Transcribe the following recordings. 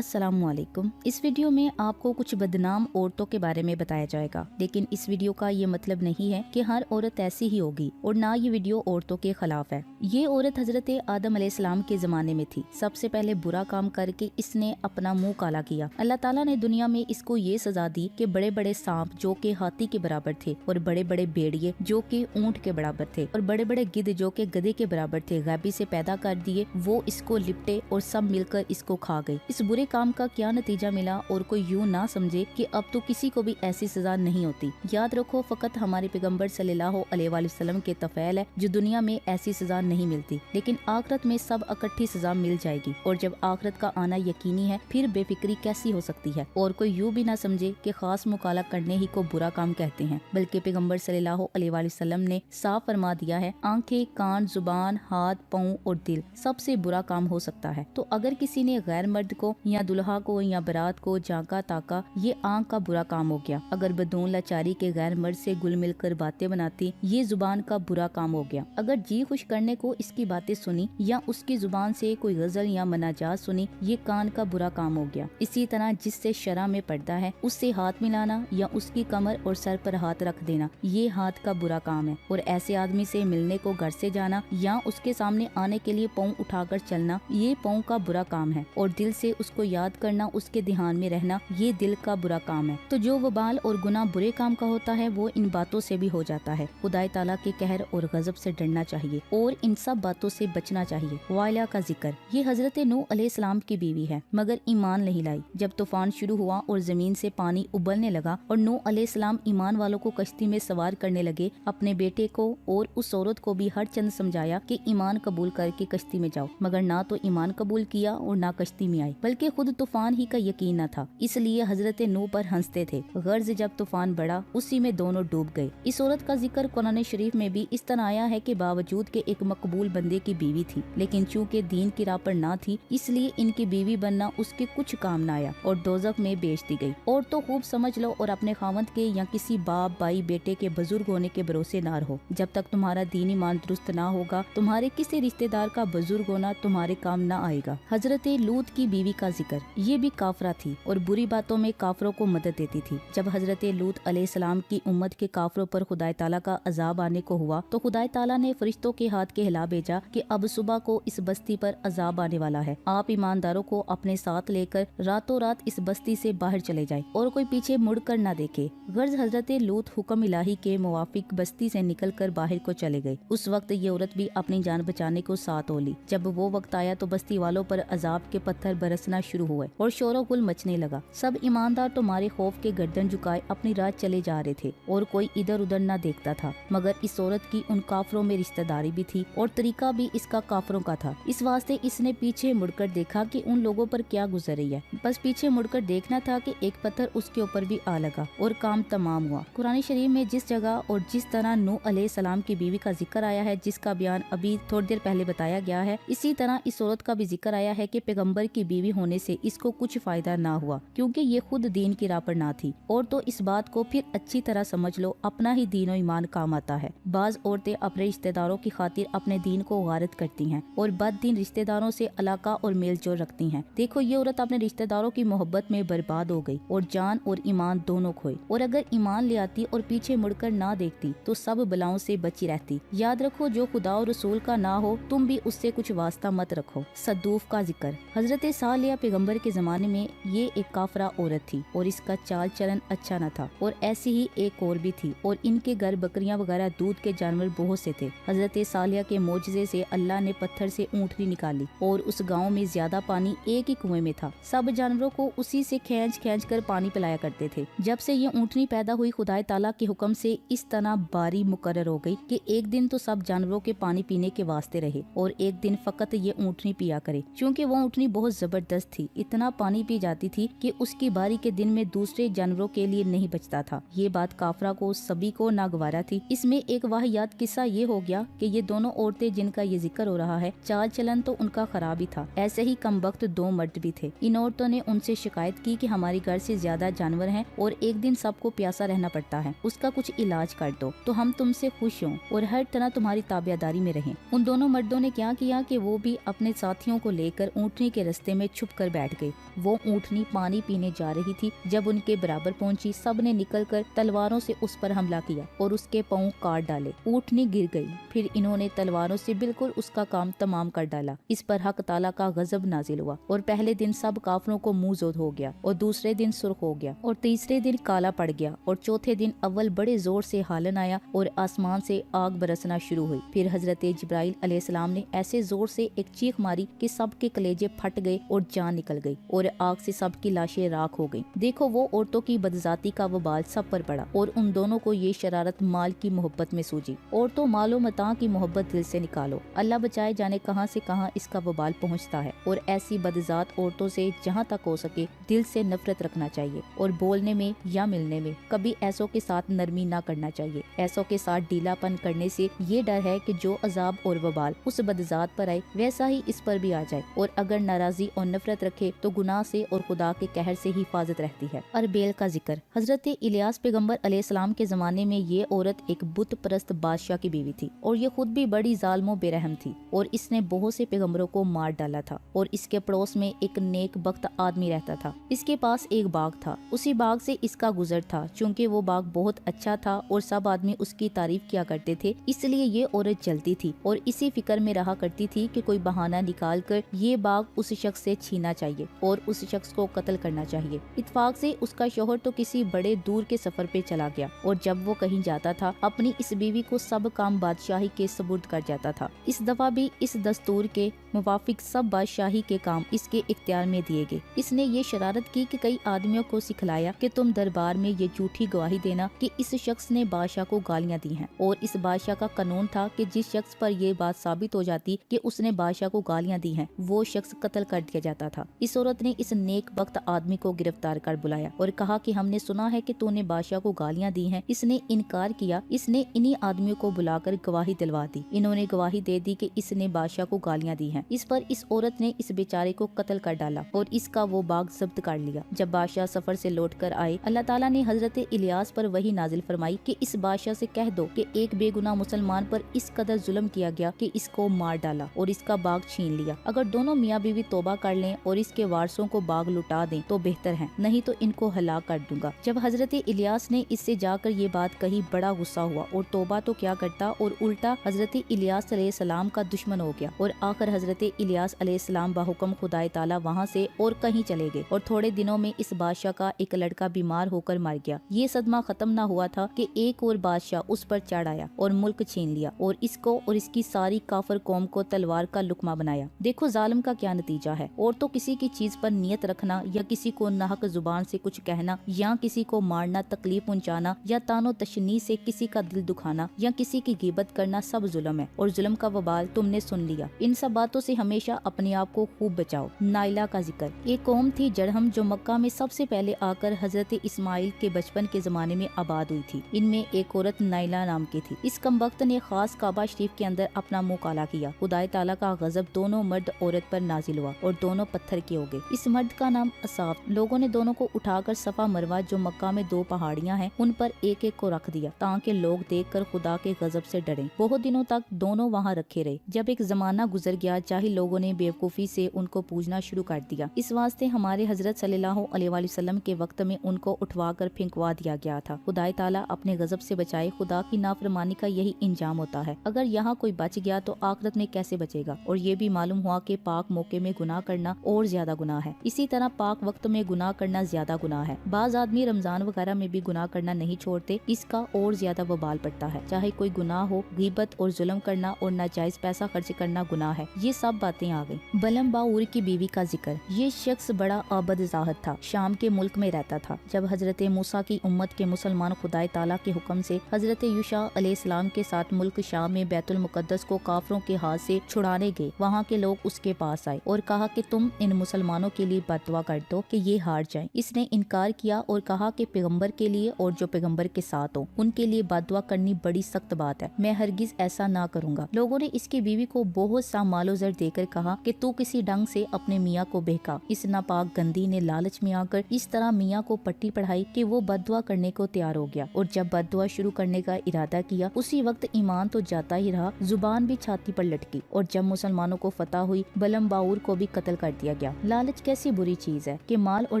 अस्सलाम वालेकुम। इस वीडियो में आपको कुछ बदनाम औरतों के बारे में बताया जाएगा, लेकिन इस वीडियो का ये मतलब नहीं है कि हर औरत ऐसी ही होगी और ना ये वीडियो औरतों के खिलाफ है। ये औरत हजरत आदम अलैहिस्सलाम के जमाने में थी। सबसे पहले बुरा काम करके इसने अपना मुंह काला किया। अल्लाह ताला ने दुनिया में इसको ये सजा दी कि बड़े बड़े सांप जो कि हाथी के बराबर थे और बड़े बड़े भेड़िए जो कि ऊंट के बराबर थे और बड़े बड़े गिद्ध जो कि गधे के बराबर थे गैबी से पैदा कर दिए। वो इसको लिपटे और सब मिलकर इसको खा गए। इस बुरे काम का क्या नतीजा मिला और कोई यूं ना समझे कि अब तो किसी को भी ऐसी सजा नहीं होती। याद रखो, फकत हमारे पैगंबर सल्लल्लाहु अलैहि वसल्लम के तफैल है जो दुनिया में ऐसी सजा नहीं मिलती, लेकिन आखिरत में सब इकट्ठी सजा मिल जाएगी। और जब आखिरत का आना यकीनी है फिर बेफिक्री कैसी हो सकती है। और कोई यूं भी ना समझे कि खास मुकाला करने ही को बुरा काम कहते हैं, बल्कि पैगंबर सल्लल्लाहु अलैहि वसल्लम ने साफ फरमा दिया है, आंखें, कान, जुबान, हाथ, पाँव और दिल सबसे बुरा काम हो सकता है। तो अगर किसी ने गैर मर्द को या दुल्हा को या बारात को झांका ताका, ये आंख का बुरा काम हो गया। अगर बदून लाचारी के गैर मर्द से गुल मिलकर बातें बनाती, ये जुबान का बुरा काम हो गया। अगर जी खुश करने को इसकी बातें सुनी या उसकी जुबान से कोई गजल या मनाजात सुनी, ये कान का बुरा काम हो गया। इसी तरह जिससे शरा में पर्दा है उससे हाथ मिलाना या उसकी कमर और सर पर हाथ रख देना, ये हाथ का बुरा काम है। और ऐसे आदमी से मिलने को घर से जाना या उसके सामने आने के लिए पाँव उठाकर चलना, ये पाँव का बुरा काम है। और दिल से उसको याद करना, उसके ध्यान में रहना, ये दिल का बुरा काम है। तो जो वबाल और गुनाह बुरे काम का होता है वो इन बातों से भी हो जाता है। खुदाई ताला के कहर और गजब से डरना चाहिए और इन सब बातों से बचना चाहिए। वाइला का जिक्र, ये हजरत नूह अलैहिस्सलाम की बीवी है मगर ईमान नहीं लाई। जब तूफान शुरू हुआ और जमीन से पानी उबलने लगा और नूह अलैहिस्सलाम ईमान वालों को कश्ती में सवार करने लगे, अपने बेटे को और उस औरत को भी हर चंद समझाया कि ईमान कबूल करके कश्ती में जाओ, मगर ना तो ईमान कबूल किया और ना कश्ती में आई, बल्कि खुद तूफान ही का यकीन न था। इसलिए हजरत नूह पर हंसते थे। गर्ज जब तूफान बढ़ा उसी में दोनों डूब गए। इस औरत का जिक्र कुरान शरीफ में भी इस तरह आया है कि बावजूद के एक मकबूल बंदे की बीवी थी, लेकिन चूंकि दीन की राह पर ना थी इसलिए इनकी बीवी बनना उसके कुछ काम न आया और दोजख में बेच दी गई। और तो खूब समझ लो और अपने खावंद के या किसी बाप भाई बेटे के बुजुर्ग होने के भरोसे ना रहो। जब तक तुम्हारा दीन ईमान दुरुस्त ना होगा, तुम्हारे किसी रिश्तेदार का बुजुर्ग होना तुम्हारे काम न आएगा। हजरत लूत की बीवी का जिक्र, ये भी काफरा थी और बुरी बातों में काफरों को मदद देती थी। जब हजरत लूत अलैहिस्सलाम की उम्मत के काफरों पर खुदाई ताला का अजाब आने को हुआ तो खुदाई ताला ने फरिश्तों के हाथ के हिला भेजा कि अब सुबह को इस बस्ती पर अजाब आने वाला है। आप ईमानदारों को अपने साथ लेकर रातों रात इस बस्ती से बाहर चले जाए और कोई पीछे मुड़कर न देखे। गर्ज हजरत लूत हुक्म इलाही के मुवाफिक बस्ती से निकलकर बाहर को चले गए। उस वक्त ये औरत भी अपनी जान बचाने को साथ होली। जब वो वक्त आया तो बस्ती वालों पर अजाब के पत्थर बरसना शुरू हुए और शोरो गुल मचने लगा। सब ईमानदार तुम्हारे खौफ के गर्दन झुकाए अपनी राह चले जा रहे थे और कोई इधर उधर न देखता था। मगर इस औरत की उन काफरों में रिश्तेदारी भी थी और तरीका भी इसका काफरों का था। इस वास्ते इसने पीछे मुड़कर देखा कि उन लोगों पर क्या गुजर रही है। बस पीछे मुड़कर देखना था कि एक पत्थर उसके ऊपर भी आ लगा और काम तमाम हुआ। कुरान शरीफ में जिस जगह और जिस तरह नूह अलैहिस्सलाम की बीवी का जिक्र आया है, जिसका बयान अभी थोड़ी देर पहले बताया गया है, इसी तरह इस औरत का भी जिक्र आया है कि पैगंबर की बीवी होने से इसको कुछ फायदा ना हुआ, क्योंकि ये खुद दीन की राह पर ना थी। और तो इस बात को फिर अच्छी तरह समझ लो, अपना ही दीन और ईमान काम आता है। बाज औरतें अपने रिश्तेदारों की खातिर अपने दीन को गारत करती हैं और बददीन रिश्तेदारों से अलाका और मेल जोल रखती हैं। देखो, ये औरत अपने रिश्तेदारों की मोहब्बत में बर्बाद हो गई और जान और ईमान दोनों खोए। और अगर ईमान ले आती और पीछे मुड़कर ना देखती तो सब बलाओं से बची रहती। याद रखो, जो खुदा और रसूल का ना हो तुम भी उससे कुछ वास्ता मत रखो। सद्दूफ का जिक्र, हजरत सालिया पैगंबर के जमाने में ये एक काफरा औरत थी और इसका चाल चलन अच्छा न था। और ऐसी ही एक और भी थी और इनके घर बकरियां वगैरह दूध के जानवर बहुत से थे। हजरत सालिया के मोजज़े से अल्लाह ने पत्थर से ऊँटनी निकाली और उस गाँव में ज्यादा पानी एक ही कुएं में था। सब जानवरों को उसी से खींच खींच कर पानी पिलाया करते थे। जब से ये ऊँटनी पैदा हुई, खुदाई ताला के हुक्म से इस तरह बारी मुकर्रर हो गई कि एक दिन तो सब जानवरों के पानी पीने के वास्ते रहे और एक दिन फकत ये ऊँटनी पिया करे। चूँकि वो ऊँटनी बहुत जबरदस्त थी, इतना पानी पी जाती थी कि उसकी बारी के दिन में दूसरे जानवरों के लिए नहीं बचता था। ये बात काफरा को सभी को नागवारा थी। इसमें एक वाहियात किस्सा ये हो गया कि ये दोनों औरतें जिनका ये जिक्र हो रहा है, चाल चलन तो उनका खराब ही था। ऐसे ही कमबख्त दो मर्द भी थे। इन औरतों ने उनसे शिकायत की कि हमारी घर से ज्यादा जानवर हैं और एक दिन सबको प्यासा रहना पड़ता है, उसका कुछ इलाज कर दो तो हम तुमसे खुश हों और हर तरह तुम्हारी ताबियादारी में रहें। उन दोनों मर्दों ने क्या किया कि वो भी अपने साथियों को लेकर ऊँटनी के रास्ते में छुप कर बैठ गई। वो ऊँटनी पानी पीने जा रही थी। जब उनके बराबर पहुंची, सब ने निकलकर तलवारों से उस पर हमला किया और उसके पांव काट डाले। ऊँटनी गिर गई। फिर इन्होंने तलवारों से बिल्कुल उसका काम तमाम कर डाला। इस पर हक ताला का गजब नाजिल हुआ और पहले दिन सब काफरों को मुंह जोद हो गया और दूसरे दिन सुर्ख हो गया और तीसरे दिन काला पड़ गया और चौथे दिन अव्वल बड़े जोर से हालन आया और आसमान से आग बरसना शुरू हुई। फिर हजरत जिब्राइल अलैहिस्सलाम ने ऐसे जोर से एक चीख मारी कि सबके कलेजे फट गए और जान निकल गई और आग से सबकी लाशें राख हो गईं। देखो वो औरतों की बदजाती का वबाल सब पर पड़ा और उन दोनों को ये शरारत माल की मोहब्बत में सूझी। औरतों मालो मता की मोहब्बत दिल से निकालो, अल्लाह बचाए जाने कहां से कहां इसका वबाल पहुंचता है। और ऐसी बदजात औरतों से जहां तक हो सके दिल से नफरत रखना चाहिए और बोलने में या मिलने में कभी ऐसों के साथ नरमी ना करना चाहिए। ऐसों के साथ ढीलापन करने से ये डर है कि जो अजाब और वबाल उस बदजात पर आए वैसा ही इस पर भी आ जाए। और अगर नाराजी और नफरत रखे तो गुनाह से और खुदा के कहर से हिफाजत रहती है। अरबेल का जिक्र। हजरत इलियास पैगम्बर अलैहिस्सलाम के जमाने में ये औरत एक बुत परस्त बादशाह की बीवी थी और ये खुद भी बड़ी जालिम बेरहम थी और इसने बहुत से पैगम्बरों को मार डाला था। और इसके पड़ोस में एक नेक बख्त आदमी रहता था। इसके पास एक बाग था। उसी बाग से इसका गुजर था। चूँकि वो बाग बहुत अच्छा था और सब आदमी उसकी तारीफ किया करते थे, इसलिए ये औरत जलती थी और इसी फिक्र में रहा करती थी कि कोई बहाना निकाल कर ये बाग उस शख्स से छीना चाहिए और उस शख्स को कत्ल करना चाहिए। इत्तेफाक से उसका शौहर तो किसी बड़े दूर के सफर पे चला गया और जब वो कहीं जाता था अपनी इस बीवी को सब काम बादशाही के सुपुर्द कर जाता था। इस दफा भी इस दस्तूर के मुवाफिक सब बादशाही के काम इसके इख्तियार में दिए गए। इसने ये शरारत की कि कई आदमियों को सिखलाया कि तुम दरबार में ये झूठी गवाही देना कि इस शख्स ने बादशाह को गालियां दी हैं। और इस बादशाह का कानून था कि जिस शख्स पर ये बात साबित हो जाती कि उसने बादशाह को गालियां दी हैं, वो शख्स कत्ल कर दिया जाता था। इस औरत ने इस नेक वक्त आदमी को गिरफ्तार कर बुलाया और कहा कि हमने सुना है कि तूने बादशाह को गालियां दी हैं। इसने इनकार किया। इसने इन्हीं आदमियों को बुलाकर गवाही दिलवा दी। इन्होंने गवाही दे दी कि इसने बादशाह को गालियां दी हैं। इस पर इस औरत ने इस बेचारे को कत्ल कर डाला और इसका वो बाग जब्त कर लिया। जब बादशाह सफर से लौट कर आए, अल्लाह ताला ने हजरत इलियास पर वही नाजिल फरमाई कि इस बादशाह से कह दो कि एक बेगुनाह मुसलमान पर इस कदर जुल्म किया गया कि इसको मार डाला और इसका बाग छीन लिया। अगर दोनों मियाँ बीवी तौबा कर लें और इसके वारसों को बाग लुटा दें तो बेहतर है, नहीं तो इनको हलाक कर दूंगा। जब हजरत इलियास ने इससे जाकर ये बात कही, बड़ा गुस्सा हुआ और तौबा तो क्या करता और उल्टा हजरत इलियास अलैहिस्सलाम का दुश्मन हो गया। और आखिर हजरत इलियास अलैहिस्सलाम बाहुक्म खुदाए ताला वहाँ से और कहीं चले गए और थोड़े दिनों में इस बादशाह का एक लड़का बीमार होकर मर गया। ये सदमा खत्म ना हुआ था कि एक और बादशाह उस पर चढ़ आया और मुल्क छीन लिया और इसको और इसकी सारी काफर कौम को तलवार का लुकमा बनाया। देखो जालिम का क्या नतीजा है। और तो किसी की चीज पर नियत रखना या किसी को नाहक जुबान से कुछ कहना या किसी को मारना, तकलीफ पहुंचाना या तानो तशनी से किसी का दिल दुखाना या किसी की गिबत करना सब जुल्म है और जुल्म का वबाल तुमने सुन लिया। इन सब बातों से हमेशा अपने आप को खूब बचाओ। नाइला का जिक्र। एक कौम थी जड़हम जो मक्का में सबसे पहले आकर हजरत इस्माइल के बचपन के जमाने में आबाद हुई थी। इनमें एक औरत नाइला नाम की थी। इस कमबख्त ने खास काबा शरीफ के अंदर अपना मुंह काला किया। खुदाए ताला का गजब दोनों मर्द औरत पर नाजिल हुआ और दोनों पत्थर के हो गए। इस मर्द का नाम असाफ। लोगों ने दोनों को उठाकर सफा मरवा जो मक्का में 2 पहाड़ियां हैं उन पर एक एक को रख दिया ताकि लोग देखकर खुदा के गजब से डरें। बहुत दिनों तक दोनों वहाँ रखे रहे। जब एक जमाना गुजर गया, जाहिल लोगों ने बेवकूफी से उनको पूजना शुरू कर दिया। इस वास्ते हमारे हजरत सल्लल्लाहु अलैहि वसल्लम के वक्त में उनको उठवा कर फेंकवा दिया गया था। खुदाए ताला अपने गजब से बचाए। खुदा की नाफरमानी का यही इंजाम होता है। अगर यहाँ कोई बच गया तो आखिरत में कैसे बचेगा। और ये भी मालूम हुआ कि पाक मौके में गुनाह करना और ज्यादा गुनाह है। इसी तरह पाक वक्त में गुनाह करना ज्यादा गुनाह है। बाज आदमी रमजान वगैरह में भी गुनाह करना नहीं छोड़ते, इसका और ज्यादा वबाल पड़ता है। चाहे कोई गुनाह हो, गीबत और जुल्म करना और नाजायज पैसा खर्च करना गुनाह है। ये सब बातें आ गई। बलम बाऊर की बीवी का जिक्र। ये शख्स बड़ा आबद ज़ाहद था, शाम के मुल्क में रहता था। जब हजरत मूसा की उम्मत के मुसलमान खुदाए ताला के हुक्म से हजरत यूशा अलैहिस्सलाम के साथ मुल्क शाम में बैतुल मुकद्दस को काफरों के हाथ से छुड़ाने गए, वहाँ के लोग उसके पास आए और कहा कि तुम इन मुसलमानों के लिए बददुआ कर दो कि ये हार जाएं। इसने इनकार किया और कहा कि पैगंबर के लिए और जो पैगंबर के साथ हो उनके लिए बददुआ करनी बड़ी सख्त बात है, मैं हरगिज ऐसा ना करूँगा। लोगों ने इसकी बीवी को बहुत सा मालो ज़र देकर कहा कि तू किसी ढंग से अपने मियाँ को बहका। इस नापाक गंदी ने लालच में आकर इस तरह मियाँ को पट्टी पढ़ाई कि वो बददुआ करने को तैयार हो गया और जब बददुआ शुरू करने का इरादा किया उसी वक्त ईमान तो जाता ही रहा, जुबान भी छाती पर लटकी। और जब मुसलमानों को फतह हुई बलम बाऊर को भी कत्ल कर दिया گیا۔ لالچ کیسی بری چیز ہے کہ مال اور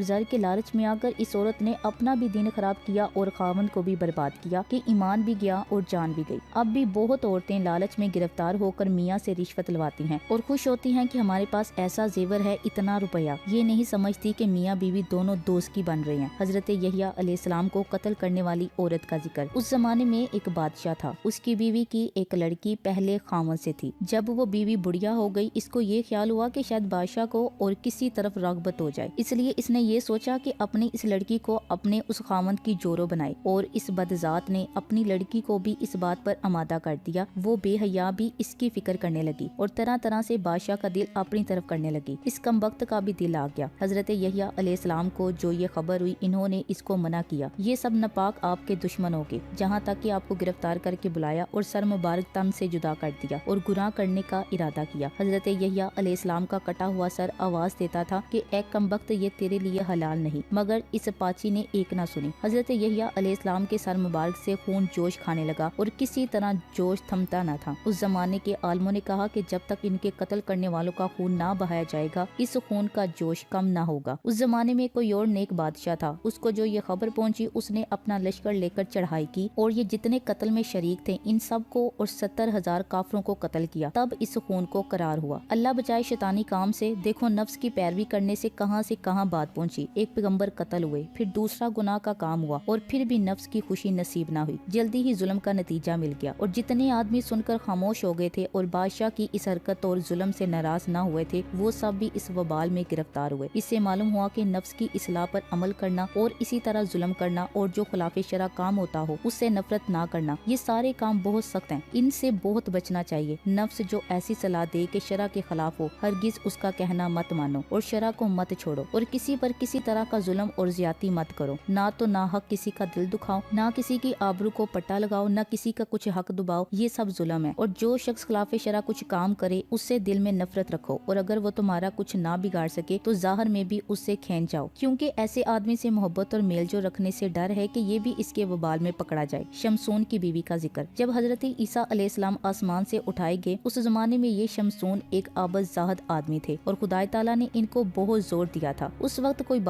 زر کے لالچ میں آ کر اس عورت نے اپنا بھی دین خراب کیا اور خاوند کو بھی برباد کیا کہ ایمان بھی گیا اور جان بھی گئی۔ اب بھی بہت عورتیں لالچ میں گرفتار ہو کر میاں سے رشوت لواتی ہیں اور خوش ہوتی ہیں کہ ہمارے پاس ایسا زیور ہے، اتنا روپیہ۔ یہ نہیں سمجھتی کہ میاں بیوی دونوں دوست کی بن رہے ہیں۔ حضرت یحییٰ علیہ السلام کو قتل کرنے والی عورت کا ذکر۔ اس زمانے میں ایک بادشاہ تھا، اس کی بیوی کی ایک لڑکی پہلے خاوند سے تھی۔ جب وہ بیوی بڑھیا ہو گئی، اس کو یہ خیال ہوا کہ شاید بادشاہ کو اور کسی طرف رغبت ہو جائے، اس لیے اس نے یہ سوچا کہ اپنی اس لڑکی کو اپنے اس خاوند کی جورو بنائے، اور اس بدذات نے اپنی لڑکی کو بھی اس بات پر آمادہ کر دیا۔ وہ بے حیا بھی اس کی فکر کرنے لگی اور طرح طرح سے بادشاہ کا دل اپنی طرف کرنے لگی۔ اس کمبخت کا بھی دل آ گیا۔ حضرت یحییٰ علیہ السلام کو جو یہ خبر ہوئی، انہوں نے اس کو منع کیا، یہ سب ناپاک آپ کے دشمن ہو گے، جہاں تک کہ آپ کو گرفتار کر کے بلایا اور سر مبارک تن سے جدا کر دیا اور گناہ کرنے کا ارادہ کیا۔ حضرت یحییٰ علیہ السلام کا کٹا ہوا سر آواز دیتا تھا کہ اے کمبخت، یہ تیرے لیے حلال نہیں، مگر اس پاچی نے ایک نہ سنی۔ حضرت یحییٰ علیہ السلام کے سر مبارک سے خون جوش کھانے لگا اور کسی طرح جوش تھمتا نہ تھا۔ اس زمانے کے عالموں نے کہا کہ جب تک ان کے قتل کرنے والوں کا خون نہ بہایا جائے گا، اس خون کا جوش کم نہ ہوگا۔ اس زمانے میں کوئی اور نیک بادشاہ تھا، اس کو جو یہ خبر پہنچی، اس نے اپنا لشکر لے کر چڑھائی کی اور یہ جتنے قتل میں شریک تھے ان سب کو اور 70,000 کافروں کو قتل کیا۔ تب اس خون کو قرار ہوا۔ اللہ بچائے شیطانی کام سے۔ دیکھو نفس کی پیروی کرنے سے کہاں بات پہنچی۔ ایک پیغمبر قتل ہوئے، پھر دوسرا گناہ کا کام ہوا اور پھر بھی نفس کی خوشی نصیب نہ ہوئی۔ جلدی ہی ظلم کا نتیجہ مل گیا اور جتنے آدمی سن کر خاموش ہو گئے تھے اور بادشاہ کی اس حرکت اور ظلم سے ناراض نہ ہوئے تھے، وہ سب بھی اس وبال میں گرفتار ہوئے۔ اس سے معلوم ہوا کہ نفس کی اصلاح پر عمل کرنا اور اسی طرح ظلم کرنا اور جو خلاف شرع کام ہوتا ہو اس سے نفرت نہ کرنا، یہ سارے کام بہت سخت ہیں، ان سے بہت بچنا چاہیے۔ نفس جو ایسی صلاح دے کہ شرع کے خلاف ہو، ہرگز اس کا کہنا مت مانو اور شرع کو مت چھوڑو، اور کسی پر کسی طرح کا ظلم اور زیادتی مت کرو۔ نہ تو ناحق کسی کا دل دکھاؤ، نہ کسی کی آبرو کو پٹا لگاؤ، نہ کسی کا کچھ حق دباؤ، یہ سب ظلم ہے۔ اور جو شخص خلاف شرع کچھ کام کرے اس سے دل میں نفرت رکھو، اور اگر وہ تمہارا کچھ نہ بگاڑ سکے تو ظاہر میں بھی اس سے کھینچ جاؤ، کیونکہ ایسے آدمی سے محبت اور میل جو رکھنے سے ڈر ہے کہ یہ بھی اس کے وبال میں پکڑا جائے۔ شمسون کی بیوی کا ذکر۔ جب حضرت عیسیٰ علیہ السلام آسمان سے اٹھائے گئے، اس زمانے میں یہ شمسون ایک عابد زاہد آدمی تھے اور خدا تعالیٰ نے ان کو بہت زور دیا تھا۔ اس وقت کوئی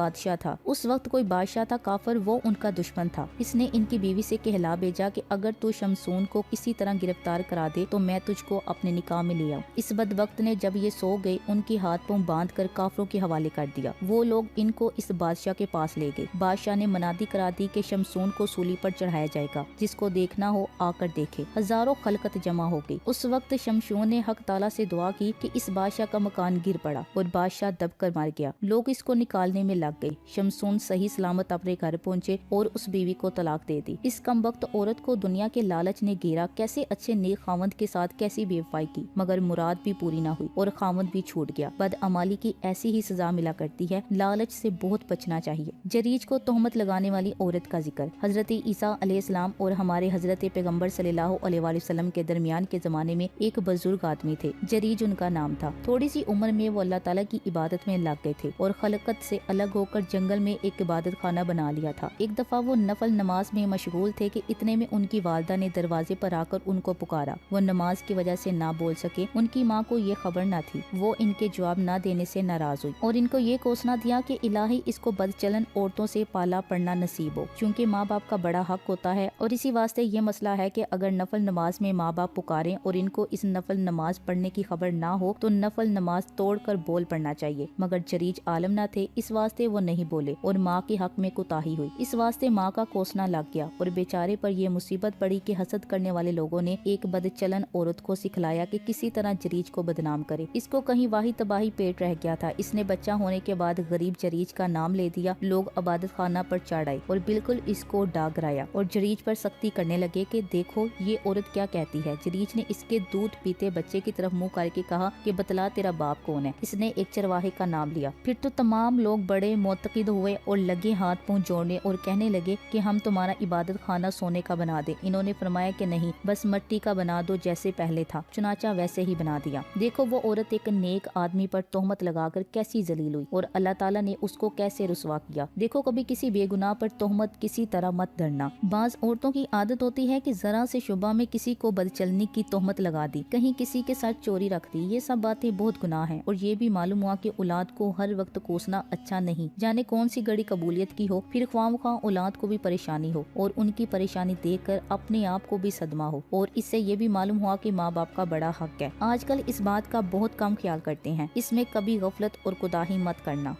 بادشاہ تھا کافر، وہ ان کا دشمن تھا۔ اس نے ان کی بیوی سے کہلا بھیجا کہ اگر تو شمسون کو کسی طرح گرفتار کرا دے تو میں تجھ کو اپنے نکاح میں لے آؤں۔ اس بدبخت نے جب یہ سو گئے ان کی ہاتھ پاؤں باندھ کر کافروں کے حوالے کر دیا۔ وہ لوگ ان کو اس بادشاہ کے پاس لے گئے۔ بادشاہ نے منادی کرا دی کہ شمسون کو سولی پر چڑھایا جائے گا، جس کو دیکھنا ہو آ کر دیکھے۔ ہزاروں خلقت جمع ہو گئی۔ اس وقت شمشون نے حق تعالیٰ سے دعا کی کہ اس بادشاہ کا مکان گر پڑا اور بادشاہ دب کر مر گیا۔ لوگ اس کو نکالنے میں لگ گئے۔ شمسون صحیح سلامت اپنے گھر پہنچے اور اس بیوی کو طلاق دے دی۔ اس کمبخت عورت کو دنیا کے لالچ نے گھیرا، کیسے اچھے نیک خاوند کے ساتھ کیسی بے وفائی کی، مگر مراد بھی پوری نہ ہوئی اور خاوند بھی چھوٹ گیا۔ بدعمالی کی ایسی ہی سزا ملا کرتی ہے، لالچ سے بہت بچنا چاہیے۔ جریج کو تہمت لگانے والی عورت کا ذکر۔ حضرت عیسیٰ علیہ السلام اور ہمارے حضرت پیغمبر صلی اللہ علیہ وآلہ وسلم کے درمیان کے زمانے میں ایک بزرگ آدمی تھے، جریج ان کا نام تھا۔ تھوڑی سی عمر میں وہ اللہ تعالیٰ کی عبادت میں لگ گئے تھے اور خلقت سے الگ ہو کر جنگل میں ایک عبادت خانہ بنا لیا تھا۔ ایک دفعہ وہ نفل نماز میں مشغول تھے کہ اتنے میں ان کی والدہ نے دروازے پر آ کر ان کو پکارا۔ وہ نماز کی وجہ سے نہ بول سکے۔ ان کی ماں کو یہ خبر نہ تھی۔ وہ ان کے جواب نہ دینے سے ناراض ہوئی اور ان کو یہ کوسنا دیا کہ الہی اس کو بدچلن عورتوں سے پالا پڑنا نصیب ہو، کیونکہ ماں باپ کا بڑا حق ہوتا ہے، اور اسی واسطے یہ مسئلہ ہے کہ اگر نفل نماز میں ماں باپ پکاریں اور ان کو اس نفل نماز پڑھنے کی خبر نہ ہو تو نفل نماز توڑ کر بول پڑنا چاہیے، مگر جریج عالم نہ تھے، اس واسطے وہ نہیں بولے اور ماں کے حق میں کوتاہی ہوئی۔ اس واسطے ماں کا کوسنا لگ گیا اور بیچارے پر یہ مصیبت پڑی کہ حسد کرنے والے لوگوں نے ایک بدچلن عورت کو سکھلایا کہ کسی طرح جریج کو بدنام کرے۔ اس کو کہیں واہی تباہی پیٹ رہ گیا تھا۔ اس نے بچہ ہونے کے بعد غریب جریج کا نام لے دیا۔ لوگ عبادت خانہ پر چڑھ آئے اور بالکل اس کو ڈاگرایا اور جریج پر سختی کرنے لگے کہ دیکھو یہ عورت کیا کہتی ہے۔ جریج نے اس کے دودھ پیتے بچے کی طرف منہ کر کے کہا کہ بتلا تیرا باپ کون ہے۔ اس نے ایک چرواہے کا نام لیا۔ پھر تو تمام لوگ بڑے معتقد ہوئے اور لگے ہاتھ پاؤں جوڑنے اور کہنے لگے کہ ہم تمہارا عبادت خانہ سونے کا بنا دیں۔ انہوں نے فرمایا کہ نہیں، بس مٹی کا بنا دو جیسے پہلے تھا۔ چنانچہ ویسے ہی بنا دیا۔ دیکھو وہ عورت ایک نیک آدمی پر تہمت لگا کر کیسی ذلیل ہوئی اور اللہ تعالیٰ نے اس کو کیسے رسوا کیا۔ دیکھو کبھی کسی بے گناہ پر تہمت کسی طرح مت دھرنا۔ بعض عورتوں کی عادت ہوتی ہے کہ ذرا سے شبہ میں کسی کو بدچلنی کی تہمت لگا دی، کہیں کسی کے ساتھ چوری رکھ دی۔ یہ سب باتیں بہت گناہ ہیں اور یہ بھی معلوم मालूम हुआ कि औलाद को हर वक्त कोसना अच्छा नहीं, जाने कौन सी गड़ी कबूलियत की हो, फिर ख्वाम औलाद को भी परेशानी हो और उनकी परेशानी देखकर अपने आप को भी सदमा हो। और इससे ये भी मालूम हुआ कि माँ बाप का बड़ा हक है। आजकल इस बात का बहुत कम ख्याल करते हैं। इसमें कभी गफलत और कोताही मत करना।